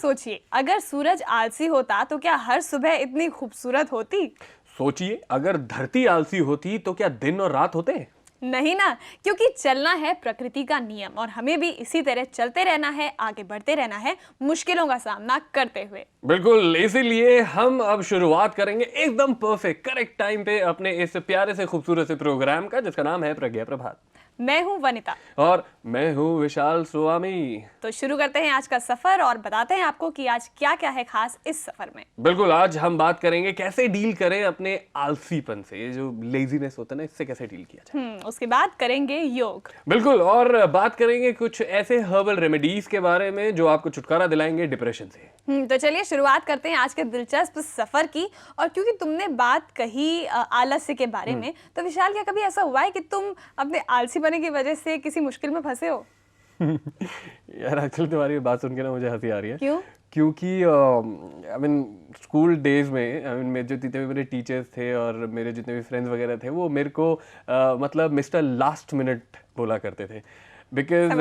सोचिए, अगर सूरज आलसी होता तो क्या हर सुबह इतनी खूबसूरत होती? सोचिए, अगर धरती आलसी होती तो क्या दिन और रात होते? नहीं ना, क्योंकि चलना है प्रकृति का नियम और हमें भी इसी तरह चलते रहना है, आगे बढ़ते रहना है, मुश्किलों का सामना करते हुए। बिल्कुल, इसीलिए हम अब शुरुआत करेंगे एकदम परफेक्ट करेक्ट टाइम पे अपने इस प्यारे से खूबसूरत से प्रोग्राम का, जिसका नाम है प्रज्ञा प्रभात। मैं हूं वनिता। और मैं हूँ विशाल स्वामी। तो शुरू करते हैं आज का सफर और बताते हैं आपको कि आज क्या क्या है खास इस सफर में। बिल्कुल, आज हम बात करेंगे कैसे डील करें अपने आलसीपन से, ये जो लेजीनेस होता है ना, इससे कैसे डील किया जाए। उसके बाद करेंगे योग। बिल्कुल, और बात करेंगे कुछ ऐसे हर्बल रेमेडीज के बारे में जो आपको छुटकारा दिलाएंगे डिप्रेशन से। तो चलिए शुरुआत करते हैं आज के दिलचस्प सफर की। और क्योंकि तुमने बात कही आलस्य के बारे में, तो विशाल, क्या कभी ऐसा हुआ है कि तुम अपने आलसी बने की वजह से किसी मुश्किल में फंसे हो? यार एक्चुअली तुम्हारी बात सुन के ना मुझे हंसी आ रही है। क्यों? क्योंकि आई मीन स्कूल डेज में आई मीन मेरे जो जितने भी मेरे टीचर्स थे और मेरे जितने भी फ्रेंड्स वगैरह थे, वो मेरे को मतलब मिस्टर लास्ट मिनट बोला करते थे। बिकॉज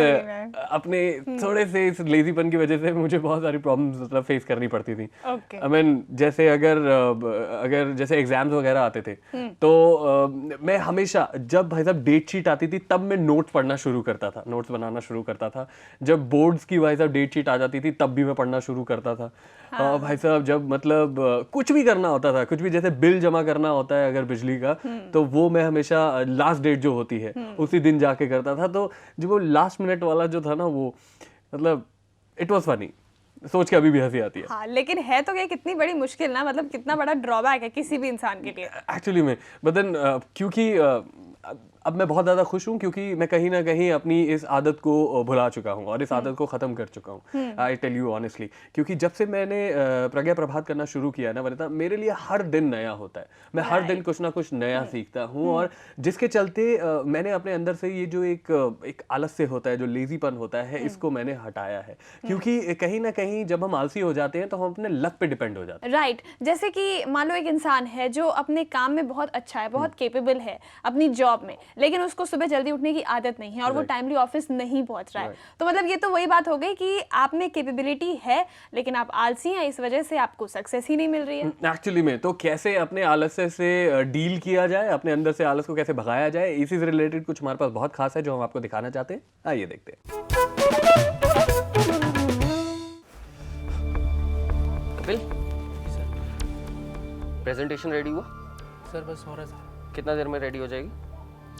अपने थोड़े से इस लेजीपन की वजह से मुझे बहुत सारी प्रॉब्लम्स मतलब फेस करनी पड़ती थी। आई मीन जैसे अगर जैसे एग्जाम्स वगैरह आते थे, तो मैं हमेशा जब भाई साहब डेट शीट आती थी तब मैं नोट्स पढ़ना शुरू करता था, नोट्स बनाना शुरू करता था। जब बोर्ड्स की भाई साहब डेट शीट आ जाती थी तब भी मैं पढ़ना शुरू करता था। भाई साहब जब मतलब कुछ भी करना होता था, कुछ भी जैसे बिल जमा करना होता है अगर बिजली का, तो वो मैं हमेशा लास्ट डेट जो होती है उसी दिन जाके करता था। तो जो वो लास्ट मिनट वाला जो था ना, वो मतलब इट वाज फनी, सोच के अभी भी हंसी आती है। हाँ, लेकिन है तो ये कितनी बड़ी मुश्किल ना, मतलब कितना बड़ा ड्रॉबैक है किसी भी इंसान के लिए एक्चुअली में। बट देन क्योंकि अब मैं बहुत ज़्यादा खुश हूँ क्योंकि मैं कहीं ना कहीं अपनी इस आदत को भुला चुका हूँ और इस आदत को ख़त्म कर चुका हूँ। आई टेल यू ऑनेस्टली, क्योंकि जब से मैंने प्रज्ञा प्रभात करना शुरू किया ना वनिता, मेरे लिए हर दिन नया होता है। मैं हर दिन कुछ ना कुछ नया सीखता हूँ, और जिसके चलते मैंने अपने अंदर से ये जो एक आलस्य होता है, जो लेजीपन होता है, इसको मैंने हटाया है। क्योंकि कहीं ना कहीं जब हम आलसी हो जाते हैं तो हम अपने लक पे डिपेंड हो जाते हैं। राइट। जैसे कि मान लो एक इंसान है जो अपने काम में बहुत अच्छा है, बहुत केपेबल है अपनी जॉब में, लेकिन उसको सुबह जल्दी उठने की आदत नहीं है और वो टाइमली ऑफिस नहीं पहुंच रहा है। तो मतलब ये तो वही बात हो गई कि आप में कैपेबिलिटी है लेकिन आप आलसी हैं, इस वजह से आपको सक्सेस ही नहीं मिल रही है। एक्चुअली में तो कैसे अपने आलस्य से डील किया जाए, अपने अंदर से आलस को कैसे भगाया जाए, इसी से रिलेटेड कुछ हमारे पास बहुत खास है जो हम आपको दिखाना चाहते हैं। आइए देखते हैं। कपिल, प्रेजेंटेशन रेडी हुआ? सर बस हो रहा है सर। कितना देर में रेडी हो जाएगी?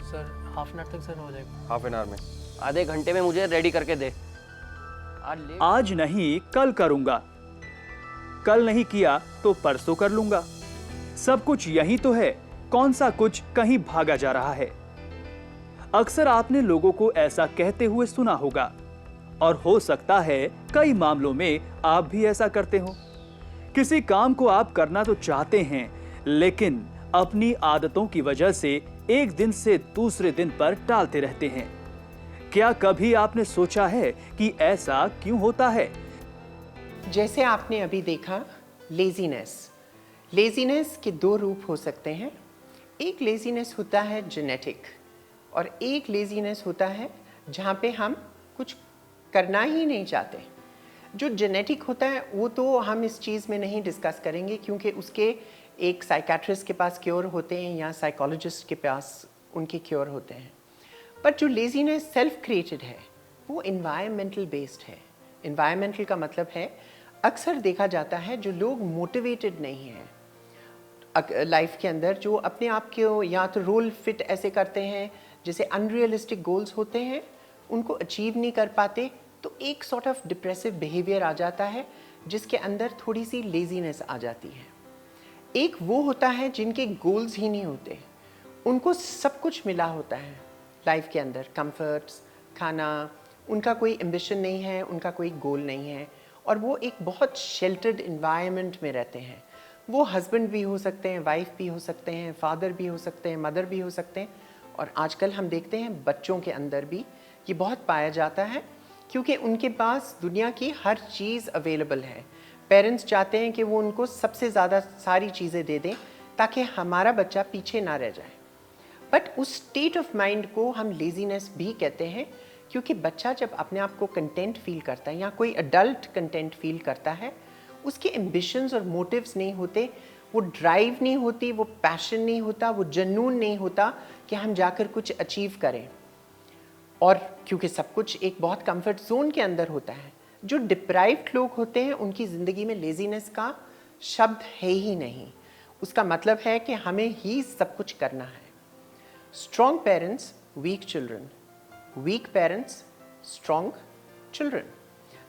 सर हाफ एन आवर तक सर हो जाएगा। हाफ एन आवर में? आधे घंटे में मुझे रेडी करके दे। आज नहीं कल करूंगा, कल नहीं किया तो परसों कर लूंगा। सब कुछ यही तो है, कौन सा कुछ कहीं भागा जा रहा है। अक्सर आपने लोगों को ऐसा कहते हुए सुना होगा, और हो सकता है कई मामलों में आप भी ऐसा करते हो। किसी काम को आप करना तो चाहते हैं, लेकिन अपनी आदतों की वजह से एक दिन से दूसरे दिन पर टालते रहते हैं। क्या कभी आपने सोचा है कि ऐसा क्यों होता है? जैसे आपने अभी देखा, लेजीनेस के दो रूप हो सकते हैं। एक लेजीनेस होता है जेनेटिक, और एक लेजीनेस होता है जहाँ पे हम कुछ करना ही नहीं चाहते। जो जेनेटिक होता है वो तो हम इस चीज़ में नहीं डिस्कस करेंगे, क्योंकि उसके एक साइकेट्रिस्ट के पास क्योर होते हैं या साइकोलॉजिस्ट के पास उनके क्योर होते हैं। पर जो लेजीनेस सेल्फ क्रिएटेड है वो इन्वायरमेंटल बेस्ड है। इन्वायरमेंटल का मतलब है, अक्सर देखा जाता है जो लोग मोटिवेटेड नहीं हैं लाइफ के अंदर, जो अपने आप को या तो रोल फिट ऐसे करते हैं जैसे अनरियलिस्टिक गोल्स होते हैं, उनको अचीव नहीं कर पाते, तो एक सॉर्ट ऑफ डिप्रेसिव बिहेवियर आ जाता है जिसके अंदर थोड़ी सी लेजीनेस आ जाती है। एक वो होता है जिनके गोल्स ही नहीं होते, उनको सब कुछ मिला होता है लाइफ के अंदर, कंफर्ट्स, खाना, उनका कोई एम्बिशन नहीं है, उनका कोई गोल नहीं है, और वो एक बहुत शेल्टर्ड इन्वायरमेंट में रहते हैं। वो हस्बैंड भी हो सकते हैं, वाइफ भी हो सकते हैं, फादर भी हो सकते हैं, मदर भी हो सकते हैं, और आजकल हम देखते हैं बच्चों के अंदर भी ये बहुत पाया जाता है, क्योंकि उनके पास दुनिया की हर चीज़ अवेलेबल है। पेरेंट्स चाहते हैं कि वो उनको सबसे ज़्यादा सारी चीज़ें दे दें ताकि हमारा बच्चा पीछे ना रह जाए। बट उस स्टेट ऑफ माइंड को हम लेजीनेस भी कहते हैं, क्योंकि बच्चा जब अपने आप को कंटेंट फील करता है या कोई अडल्ट कंटेंट फील करता है, उसके एम्बिशंस और मोटिव्स नहीं होते, वो ड्राइव नहीं होती, वो पैशन नहीं होता, वो जुनून नहीं होता कि हम जाकर कुछ अचीव करें। और क्योंकि सब कुछ एक बहुत कंफर्ट जोन के अंदर होता है, जो डिप्राइव्ड लोग होते हैं उनकी ज़िंदगी में लेजीनेस का शब्द है ही नहीं। उसका मतलब है कि हमें ही सब कुछ करना है। Strong parents, weak children, weak parents, strong children.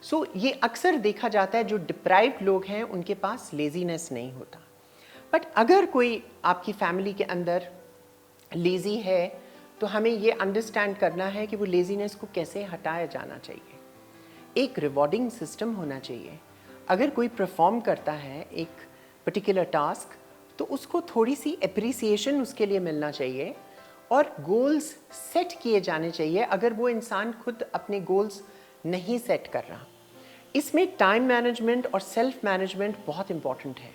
So ये अक्सर देखा जाता है, जो डिप्राइव्ड लोग हैं उनके पास लेजीनेस नहीं होता। बट अगर कोई आपकी फैमिली के अंदर लेज़ी है तो हमें ये अंडरस्टैंड करना है कि वो लेजीनेस को कैसे हटाया जाना चाहिए। एक रिवॉर्डिंग सिस्टम होना चाहिए। अगर कोई परफॉर्म करता है एक पर्टिकुलर टास्क, तो उसको थोड़ी सी एप्रिसिएशन उसके लिए मिलना चाहिए और गोल्स सेट किए जाने चाहिए अगर वो इंसान खुद अपने गोल्स नहीं सेट कर रहा। इसमें टाइम मैनेजमेंट और सेल्फ मैनेजमेंट बहुत इंपॉर्टेंट है।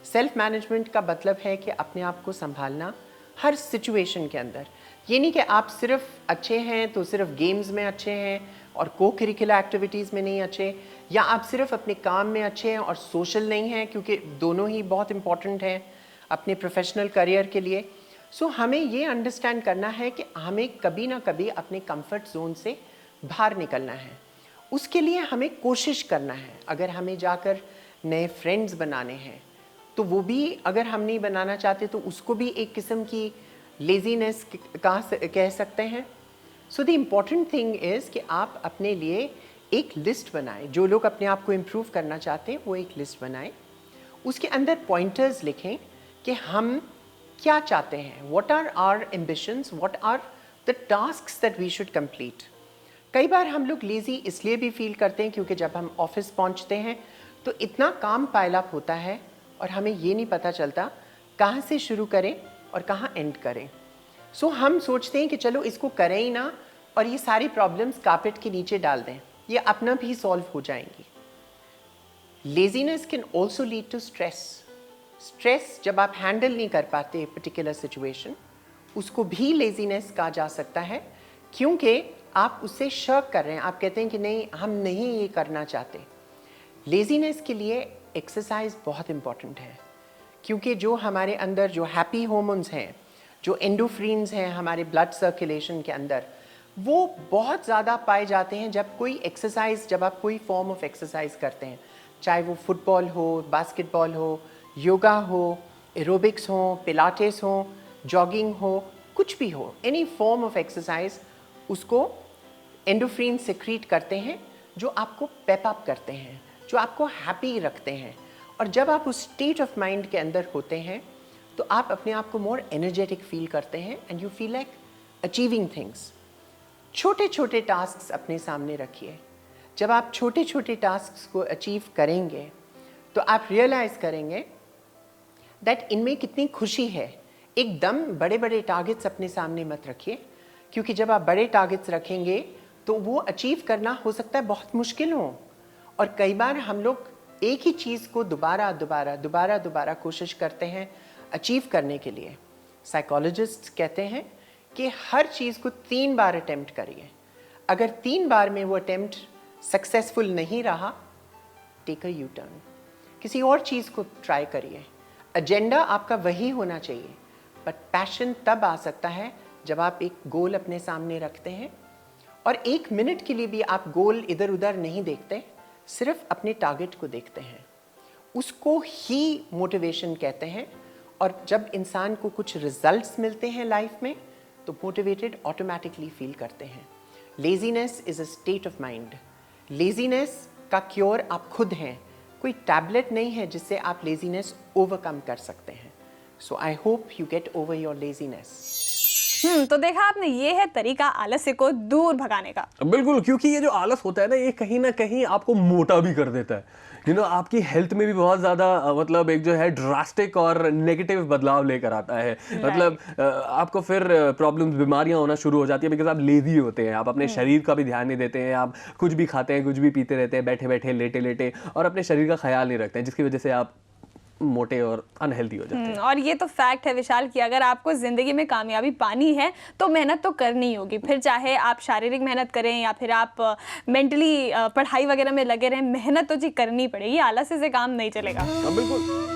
सेल्फ मैनेजमेंट का मतलब है कि अपने आप को संभालना हर सिचुएशन के अंदर। ये नहीं कि आप सिर्फ अच्छे हैं तो सिर्फ गेम्स में अच्छे हैं और को करिकुलर एक्टिविटीज़ में नहीं अच्छे, या आप सिर्फ अपने काम में अच्छे हैं और सोशल नहीं हैं, क्योंकि दोनों ही बहुत इंपॉर्टेंट हैं अपने प्रोफेशनल करियर के लिए। सो हमें ये अंडरस्टैंड करना है कि हमें कभी ना कभी अपने कंफर्ट जोन से बाहर निकलना है। उसके लिए हमें कोशिश करना है। अगर हमें जाकर नए फ्रेंड्स बनाने हैं तो वो भी अगर हम नहीं बनाना चाहते तो उसको भी एक किस्म की लेजीनेस कह सकते हैं। So the important thing is कि आप अपने लिए एक लिस्ट बनाएं। जो लोग अपने आप को इम्प्रूव करना चाहते हैं वो एक लिस्ट बनाएं, उसके अंदर पॉइंटर्स लिखें कि हम क्या चाहते हैं, what are our ambitions, what are the tasks that we should complete. कई बार हम लोग लेज़ी इसलिए भी फील करते हैं क्योंकि जब हम ऑफिस पहुंचते हैं तो इतना काम पाइल अप होता है और हमें ये नहीं पता चलता कहाँ से शुरू करें और कहाँ एंड करें। सो हम सोचते हैं कि चलो इसको करें ही ना और ये सारी प्रॉब्लम्स कारपेट के नीचे डाल दें, ये अपना भी सॉल्व हो जाएंगी। Laziness can also lead to stress. Stress जब आप हैंडल नहीं कर पाते पर्टिकुलर सिचुएशन, उसको भी लेजीनेस कहा जा सकता है, क्योंकि आप उससे शक कर रहे हैं। आप कहते हैं कि नहीं, हम नहीं ये करना चाहते। लेजीनेस के लिए एक्सरसाइज बहुत इंपॉर्टेंट है, क्योंकि जो हमारे अंदर जो हैप्पी हार्मोन्स हैं, जो एंडोफ्रीन्स हैं हमारे ब्लड सर्कुलेशन के अंदर, वो बहुत ज़्यादा पाए जाते हैं जब कोई एक्सरसाइज, जब आप कोई फॉर्म ऑफ एक्सरसाइज करते हैं, चाहे वो फुटबॉल हो, बास्केटबॉल हो, योगा हो, एरोबिक्स हो, पिलाटेस हो, जॉगिंग हो, कुछ भी हो, एनी फॉर्म ऑफ एक्सरसाइज, उसको एंडोफ्रीन सिक्रीट करते हैं जो आपको पेप अप करते हैं, जो आपको हैप्पी रखते हैं। और जब आप उस स्टेट ऑफ माइंड के अंदर होते हैं तो आप अपने आप को मोर एनर्जेटिक फील करते हैं and you feel like achieving things. छोटे छोटे टास्क्स अपने सामने रखिए। जब आप छोटे छोटे टास्क्स को अचीव करेंगे तो आप रियलाइज़ करेंगे दैट इनमें कितनी खुशी है। एकदम बड़े बड़े टारगेट्स अपने सामने मत रखिए, क्योंकि जब आप बड़े टारगेट्स रखेंगे तो वो अचीव करना हो सकता है बहुत मुश्किल हो। और कई बार हम लोग एक ही चीज़ को दोबारा कोशिश करते हैं अचीव करने के लिए। साइकोलॉजिस्ट कहते हैं कि हर चीज़ को 3 बार अटेम्प्ट करिए। अगर 3 बार में वो अटेम्प्ट सक्सेसफुल नहीं रहा, टेक अ यू टर्न, किसी और चीज़ को ट्राई करिए। एजेंडा आपका वही होना चाहिए, बट पैशन तब आ सकता है जब आप एक गोल अपने सामने रखते हैं और 1 मिनट के लिए भी आप गोल इधर उधर नहीं देखते, सिर्फ अपने टारगेट को देखते हैं। उसको ही मोटिवेशन कहते हैं। और जब इंसान को कुछ रिजल्ट्स मिलते हैं लाइफ में तो मोटिवेटेड ऑटोमेटिकली फील करते हैं। Laziness is a state of mind. Laziness का क्योर आप खुद हैं, कोई टैबलेट नहीं है जिससे आप लेजीनेस ओवरकम कर सकते हैं। So I hope you get over your laziness. तो देखा आपने, ये है तरीका आलस्य को दूर भगाने का। बिल्कुल, क्योंकि ये जो आलस होता है ना, ये कहीं ना कहीं आपको मोटा भी कर देता है। आपकी हेल्थ में भी बहुत ज़्यादा मतलब एक जो है ड्रास्टिक और नेगेटिव बदलाव लेकर आता है। मतलब आपको फिर प्रॉब्लम्स, बीमारियां होना शुरू हो जाती है, बिकॉज आप लेजी होते हैं, आप अपने शरीर का भी ध्यान नहीं देते हैं, आप कुछ भी खाते हैं, कुछ भी पीते रहते हैं, बैठे बैठे, लेटे लेटे, और अपने शरीर का ख्याल नहीं रखते हैं, जिसकी वजह से आप मोटे और अनहेल्दी हो जाते हैं। और ये तो फैक्ट है विशाल कि अगर आपको ज़िंदगी में कामयाबी पानी है तो मेहनत तो करनी होगी, फिर चाहे आप शारीरिक मेहनत करें या फिर आप मेंटली पढ़ाई वगैरह में लगे रहें, मेहनत तो जी करनी पड़ेगी, आलस से काम नहीं चलेगा। हाँ, बिल्कुल।